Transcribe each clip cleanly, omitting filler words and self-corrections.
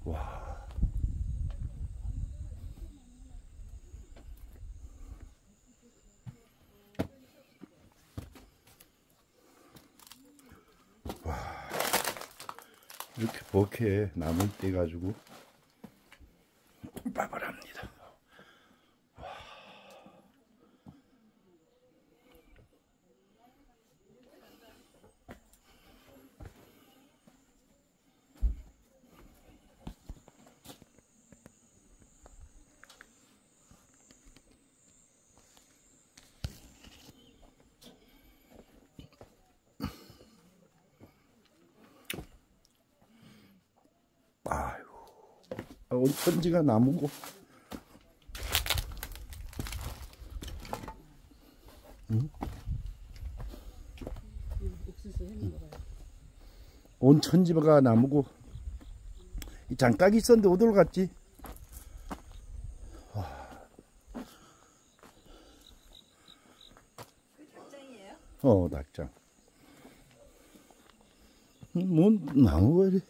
와. 이렇게 버케에 나물 떼가지고 밥을 합니다. 아이고, 오늘 천지가 나무고. 응? 온 천지가 나무고. 이 장가기 있었는데 어디로 갔지? 닭장이에요? 닭장. 뭔 나무가 이래?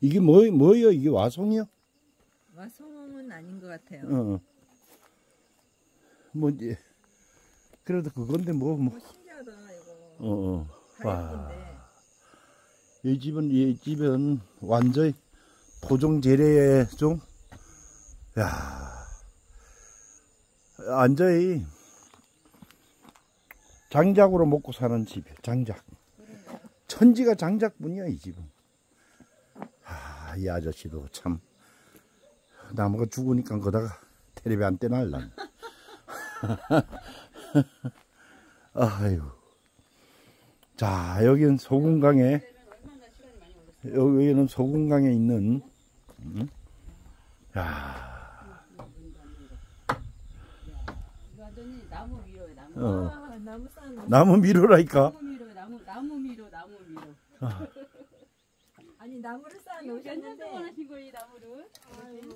이게 뭐예요? 이게 와송이요? 와송은 아닌 것 같아요. 뭐지? 그래도 그건데 뭐. 신기하다 이거. 와. 이 집은 완전히 토종 재래의 종. 야. 완전히 장작으로 먹고 사는 집이야. 장작. 천지가 장작뿐이야 이 집은. 이 아저씨도 참 나무가 죽으니까 거다가 텔레비 안 떼날라. 아유. 자, 여기는 소금강에 있는 야. 완전히 나무 미로에 나무. 나무 미로라니까. 나무 미로. 아니 나무를 쌓아 몇 년 놓으셨는데 동안 하신 거예요, 이 나무를?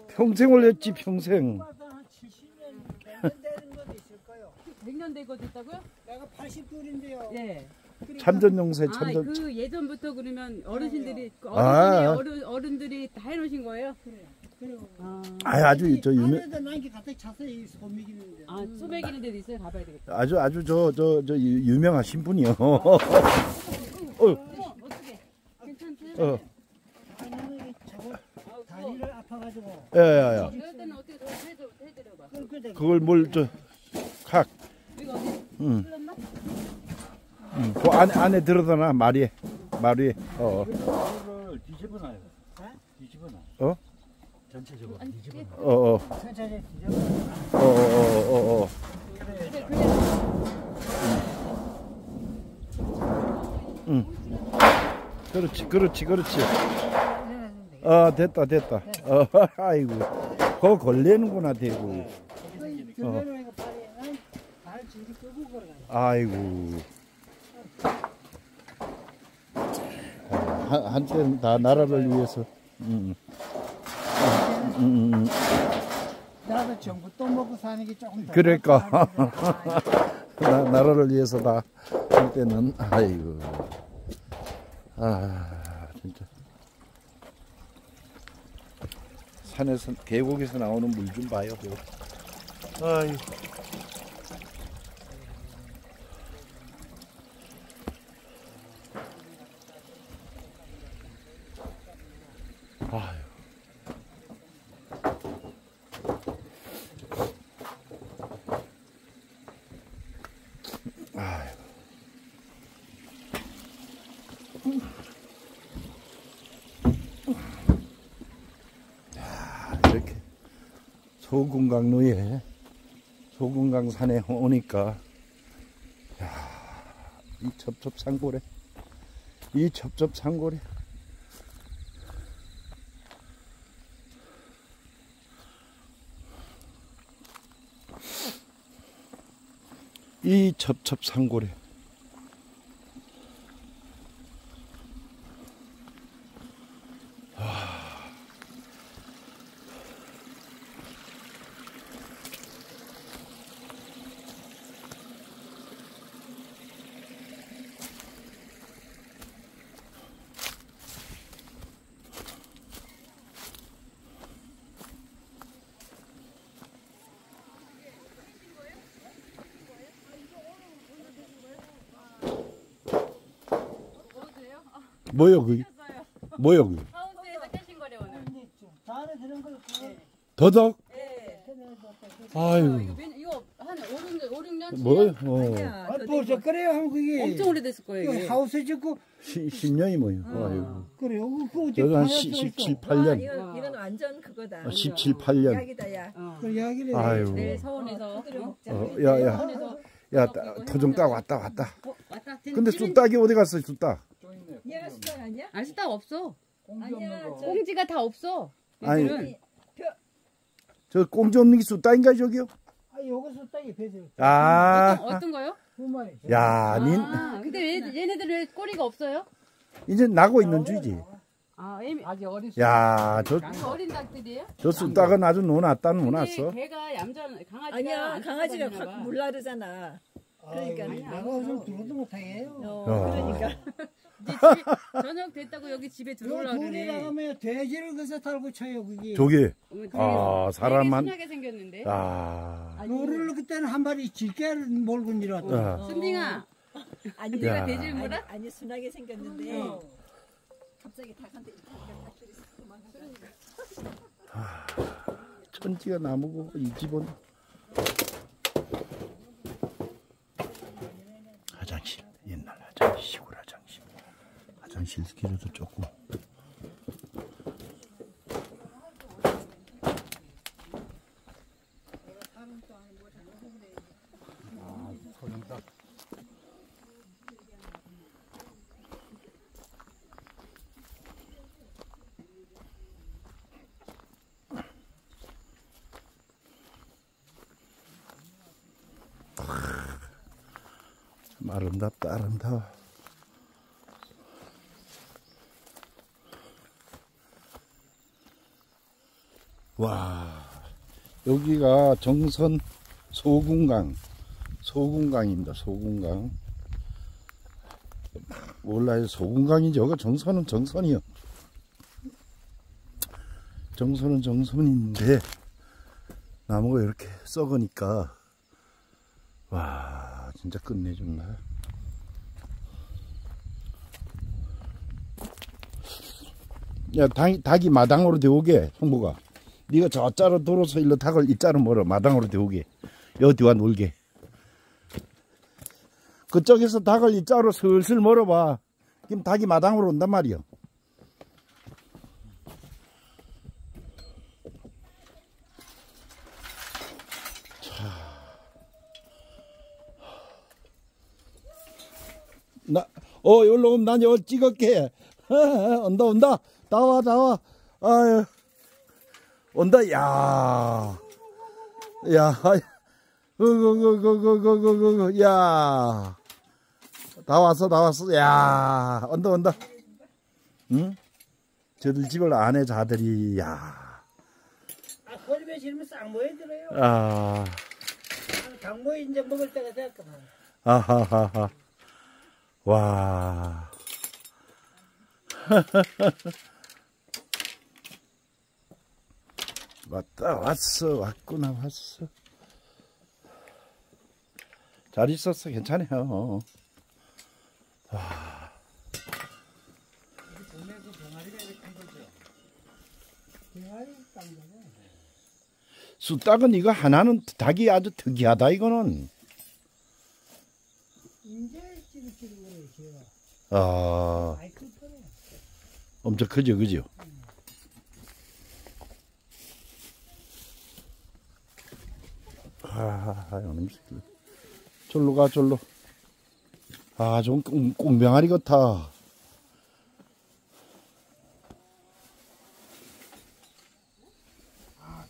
평생을 했지 평생. 70년 되는 것도 있을 거요. 100년 된 것도 있다고요? 내가 89인데요. 예. 참전용세 참전. 그 예전부터 그러면 어르신들이 어른들이 다 해놓으신 거예요? 그래요. 아주 저 유명. 안에도 난게 갑자기 자세히 소미기는데. 소매기는 데도 있어요. 가봐야 되겠다. 아주 저 유명하신 분이요. 어떻게? 괜찮지? 저거 다리를 아파가지고. 야야야. 그럴 때는 어떻게 더 해드려봐. 그걸 뭘 각. 이거 어디? 응. 틀렸나? 그 안에 들어다나 말이에. 이거를 뒤집어놔요. 뒤집어놔. 전체적으로 뒤집어놔. 천천히 뒤집어. 응. 그렇지. 됐다. 아이고. 그거 걸리는구나, 대고. 아이고. 한때는 다 나라를 위해서. 나도 정부 또 먹고 사는 게 조금 더. 그러니까. 나라를 위해서 다 할 때는, 아이고. 진짜. 산에서, 계곡에서 나오는 물 좀 봐요, 아이고. 아유. 이렇게 소금강 산에 오니까 이 첩첩산고래 이 첩첩산고래. 뭐요 그게? 뭐요 그게? 하우스에서 깨신 거래 오늘. 다음에 그런 걸 그거 더덕? 네. 아유. 이거 한 5, 6년? 뭐요? 아니야. 벌써 그래요 하면 그게 엄청 오래됐을 거예요. 그 이게. 하우스 짓고 10년이 뭐요? 아유. 그래요. 그거 저도 한 17, 8년. 이건 완전 그거다. 17, 8년. 약이다 약. 그 이야기를 아유. 내일 서원에서. 야, 토종 딱 왔다. 왔다. 근데 쑥딱이 어디 갔어, 쑥딱? 얘가 수단 아니야? 알 수 딱 없어. 아니야. 꽁지가 다 없어. 아니, 얘들은. 저 꽁지 없는 게 쑥딱인가, 저기요? 요거 수딱이 배들 어떤 거요? 두 마리. 야, 근데 얘네들 왜 꼬리가 없어요? 이제 나고 있는 주지. 아직 어린 야, 어린 닭들이에요? 저 쑥딱은 아주 노났다, 근데 노났어. 걔가 강아지가 아니야. 안 강아지가 쫓아다니나 봐. 확 물나르잖아. 그러니까. 내가 좀 들어도 못하게 해요. 그러니까. 이제 집에 저녁 됐다고 여기 집에 들어오려고 둘이 그러네. 나가면 돼지를 그래서 달고 쳐요 그게. 저기, 되게 사람만. 순하게 생겼는데. 노를 그때는 한 마리 질게 몰고 밀었다. 순딩아, 아니 야. 내가 돼지를 몰아? 아니 순하게 생겼는데 갑자기 닭한테 닭들이 도망가. 천지가 나무고, 이 집은. 화장실, 옛날 화장실, 시골 화장실. 화장실 길어도 조금. 아름답다, 아름다워. 와, 여기가 정선 소군강입니다. 소군강. 몰라요. 소군강이지. 저거 정선은 정선이요. 정선은 정선인데 나무가 이렇게 썩으니까 와, 진짜 끝내준다. 야, 닭이 마당으로 데우게, 형부가. 네가 저 자로 돌아서 일로 닭을 이 자로 멀어. 마당으로 데우게. 여기와 놀게. 그쪽에서 닭을 이 자로 슬슬 멀어봐. 그럼 닭이 마당으로 온단 말이야. 여기로 오면 난 여기 찍을게. 온다. 나와. 아유. 온다, 야. 야. 다 왔어. 야. 온다. 응? 저들 집을 아내 자들이, 야. 거리에 실면 싹 모여들어요. 닭 모이 이제 먹을 때가 됐구만. 아하하하. 와. 왔구나. 잘 있었어. 괜찮아요. 와. 쑥닭은 이거 하나는 닭이 아주 특이하다, 이거는. 이제 찌릿찌릿거려요, 제가. 아, 엄청 크죠, 그죠? 이놈 새끼. 절로 가, 절로. 좀 꽁병아리 같아.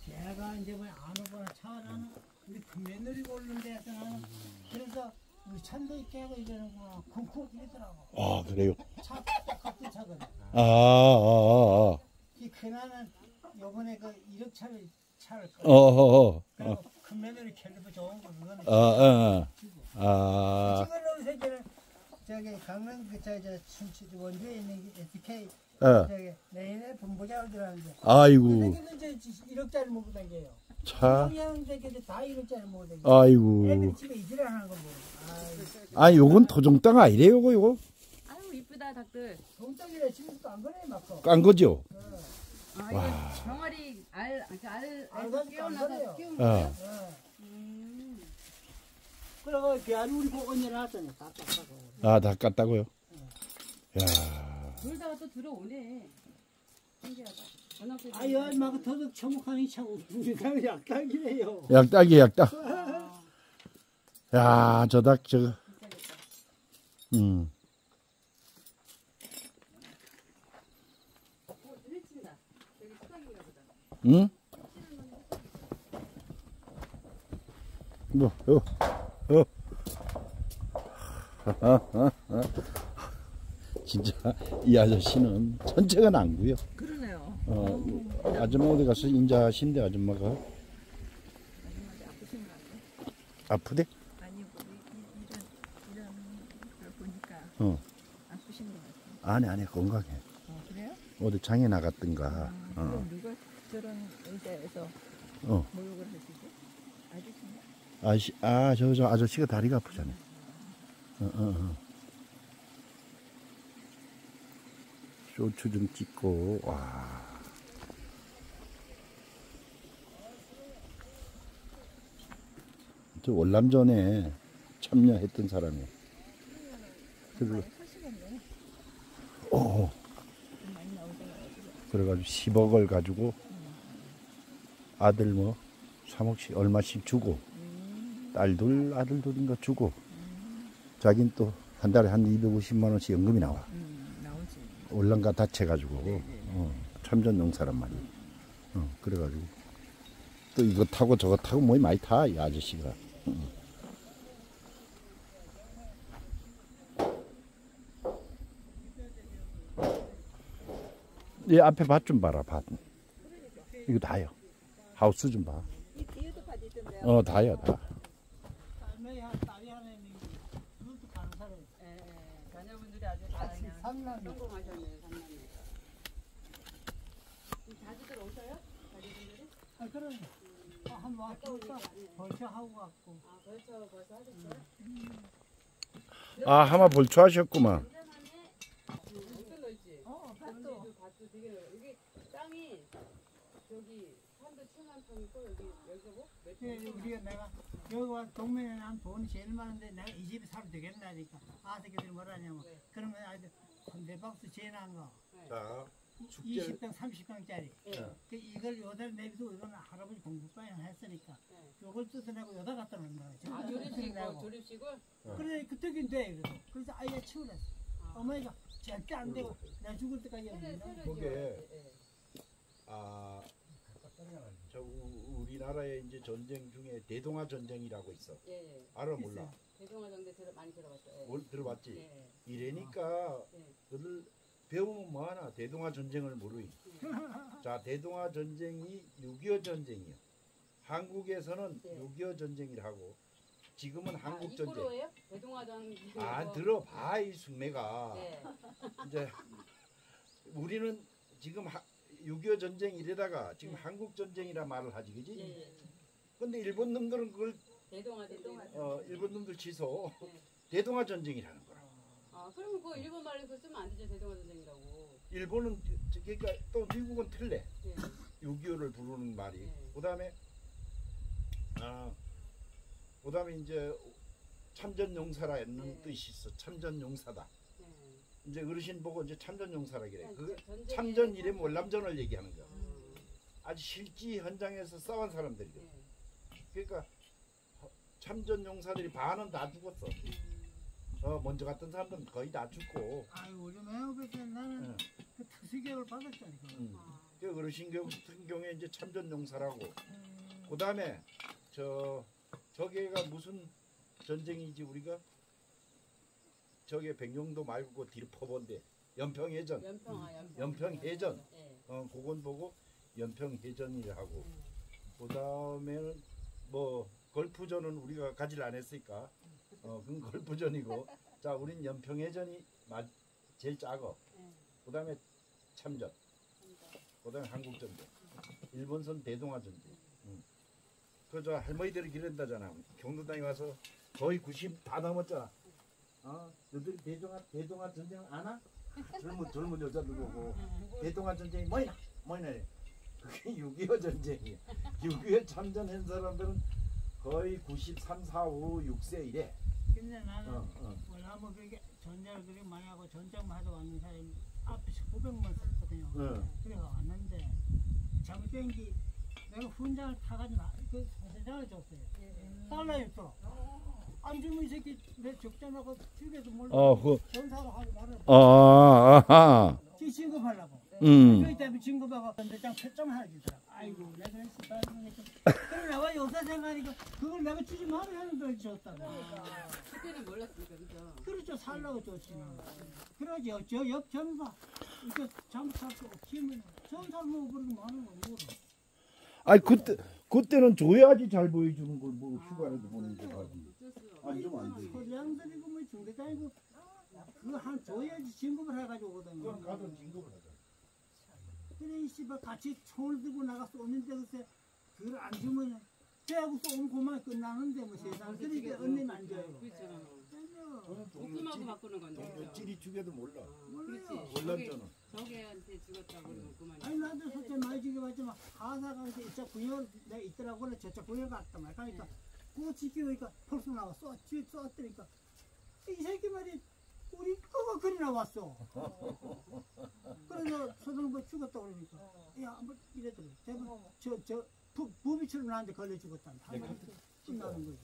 걔가 이제 뭐 안 오거나 차 안 하나. 근데 그 며느리가 오는 데서 나는 그래서 우리 찬도 있게 하고 이러는구나. 쿵쿵 뛰더라고. 그래요? 차 같은 차거든. 이 그나는 요번에 그 1억차를 차를 그리고 그 며느리 캘리퍼 좋은 거 그거는 찍어놓은 새끼는 저기 강릉 저 춘치 원주에 있는 게 SK 저기 내년에 본부장을 들어가는데 아이고. 그 새끼는 이제 1억짜리 먹고 다녀요. 차. 성형 새끼들 다 1억짜리 먹고 다녀요. 아이고. 애들이 집에 이질 안 하는 거 보고. 요건 토종 땅 아니래, 요거. 아유 이쁘다. 이쁘다 닭들. 동떡이래 지금도 안 그래 맞고. 깐 거죠? 아 이게 병아리 알에서 알가지고 깨어나서 안 그래요. 키운 어. 거예요? 그래가 걔아니 우리 그 언니를 하잖아. 다 땄다고. 아, 다 깠다고요? 야, 놀다가 또 들어오네. 신기하다. 전화도 아유 막 더덕 처먹하니 참 우리 닭 약닭이래요. 약닭이 약닭. 야, 저 닭, 저거. 해친다. 여기 수박인가 보다. 응? 뭐, 진짜, 이 아저씨는 천체가 난구요. 그러네요. 아줌마 어디 가서 인자하신데, 아줌마가. 아줌마한테 아프신 거 아니에요? 아프대? 아니 뭐 이런 걸 보니까 어. 아프신 거 같아요. 아니, 건강해. 그래요? 어디 장에 나갔던가. 그럼 누가 저런 의자에서 어. 목욕을 하시죠? 아저씨인가? 저 아저씨가 다리가 아프잖아요. 쇼츠 좀 찍고, 와. 저 월남전에 참여했던 사람이에요. 그래서, 사시겠네. 많이 나오잖아요. 그래가지고 10억을 가지고 아들 뭐 3억씩 얼마씩 주고 딸 둘 아들 둘인가 주고 자긴 또 한 달에 한 250만 원씩 연금이 나와. 나오지. 월남가 다쳐가지고 참전 용사란 말이야. 그래가지고 또 이거 타고 저거 타고 뭐 많이 타 이 아저씨가. 이 앞에 밭 좀 봐라 밭. 이거 다요. 하우스 좀 봐. 이 뒤에도 밭이 있던데요. 다요 다. 딸이 하나 있는 그것도 가는 사람. 자녀분들이 아주 다 그냥 삼남이. 성공하셨네요. 삼남이. 자주들 오셔요? 자주분들이? 아 그래. 한 왔으니까 벌써 하고 갔고. 아 벌써 하셨어요? 하마 볼초하셨구만. 엄청 넓지? 밭도. 밭도 되게 넓어. 여기 땅이 저기 산도 7만 평이고 여기서 뭐? 몇 예, 평? 우리가 내가 여기 와 동네에 난 돈이 제일 많은데 내가 이 집에 살면 되겠나니까 아새끼들이 뭐라냐면 그러면 아주 콘대박스 제난 거 자, 20평 30평짜리 예. 그 이걸 여기다 내비두고 이거는 할아버지 공부방에 했으니까 요걸 뜯어내고 여기다 갖다 놓는 거야 아 조립식을? 조립식을? 그래 그때긴 돼 그래서 아이가 치우랬어 어머니가 절대 안 되고 나 죽을 때까지 거기에 저 우리나라의 이제 전쟁 중에 대동아 전쟁이라고 있어. 예. 알아 몰라? 대동아 정대 많이 들어봤어요. 뭘 들어봤지? 예. 이래니까 예. 너들 배우면 뭐하나 대동아 전쟁을 모르이. 자, 대동아 전쟁이 6.25 전쟁이요. 한국에서는 예. 6.25 전쟁이라고. 지금은 한국 전쟁. 이거로예요? 대동아 전쟁. 들어봐 이 숙매가. 예. 이제 우리는 지금 6.25 전쟁 이래다가 지금 한국 전쟁이라 말을 하지, 그지? 예. 근데 일본 놈들은 그걸 대동아 전쟁. 일본 놈들 취소 예. 대동아 전쟁이라는 거라. 아 그러면 그 일본 말로 그 쓰면 안 되죠. 대동아 전쟁이라고. 일본은 그러니까 또 미국은 틀래. 예. 6.25를 부르는 말이. 예. 그다음에 이제 참전용사라는 예. 뜻이 있어. 참전용사다. 예. 이제 어르신 보고 이제 참전용사라 그래. 그 전쟁에 참전 이름 월남전을 얘기하는 거야. 음. 아주 실지 현장에서 싸운 사람들이거든. 예. 그러니까 참전용사들이 반은 다 죽었어. 먼저 갔던 사람들은 거의 다 죽고. 아유 우리 매업에서 나는 응. 그 특수교육을 받았잖아 그 어르신 교육 같은 경우에 이제 참전용사라고. 그다음에 저게가 무슨 전쟁이지 우리가? 저게 백령도 말고 그 뒤로 퍼본데 연평해전. 연평해전. 예. 그건 보고 연평해전이라 하고. 그다음에는 뭐 걸프전은 우리가 가지를 안 했으니까 그건 걸프전이고. 자, 우린 연평해전이 제일 작어. 그다음에 참전. 그다음에 한국전쟁. 일본선 대동아 전쟁. 그저 할머니들이 기른다잖아. 경로당에 와서 거의 90 다 넘었잖아. 너희들이 대동아 전쟁 아나? 젊은 여자들 보고 대동아 전쟁이 뭐이나 그게 6.25 전쟁이야. 6.25 참전한 사람들은 거의 93, 4, 5, 6세 이래. 근데 나는 원하면 그렇게 전쟁을 그렇게 많이 하고 전쟁만 하러 왔는 사람이 앞에서 900만 썼거든요. 그래 왔는데 잘못된 게 내가 훈장을 타가지고 그 소세장을 줬어요. 달라였어. 안 주면 이 새끼 내 적장하고 죽여도 몰라. 전사로 하고 말을. 지 진급하려고. 그렇기 때문에 진급하고 전대장 표점 하나 주더라고. 아이고 내가 했어. 그래 내가 요새 생각하니까 그걸 내가 주지 말아야 하는 걸 줬다고. 그때는 몰랐으니까 그죠. 그렇죠. 살라고 줬지만. 그러죠. 저 옆 전사 이거 잘못하고 없으면 전사 먹어버리고 마는 거 뭐로. 아니 그때는 줘야지 잘 보여주는 걸 뭐 휴가라도 보는 거지. 안 주면 안 돼. 소장들이고 뭐 중대장이고 그거 한 줘야지 진급을 해가지고 오거든요. 그럼 가서 진급을 하자. 그래 이 씨발 같이 총을 들고 나가 쏘는데 글쎄 그걸 안 주면 대하고 쏘면 그만 끝나는데 뭐 세상 그러니까 언니는 안 줘요. 목숨하고 바꾸는 건데. 찌리 죽여도 몰라. 그렇지. 몰랐잖아. 저게한테 죽었다고 그러면 그만. 아니 나도 솔직히 많이 죽여봤지만 하사가 이제 이쪽 구역 내가 있더라고 그래 저쪽 구역 갔단 말이야. 그러니까 그거 지키니까 벌써 나와 쏘았더니까 이 새끼 말이 우리 거가 그리 나왔어. 그래서 소등부 죽었다 그러니까 야 뭐 이래더래. 저 부비처럼 나한테 걸려 죽었다. 끝나는 거지.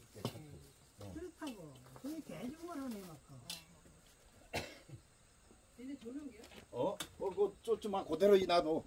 그렇다고. 그게 개죽만 하네 막. 근데 조명이요? 그거 쫓지마 그대로 놔둬.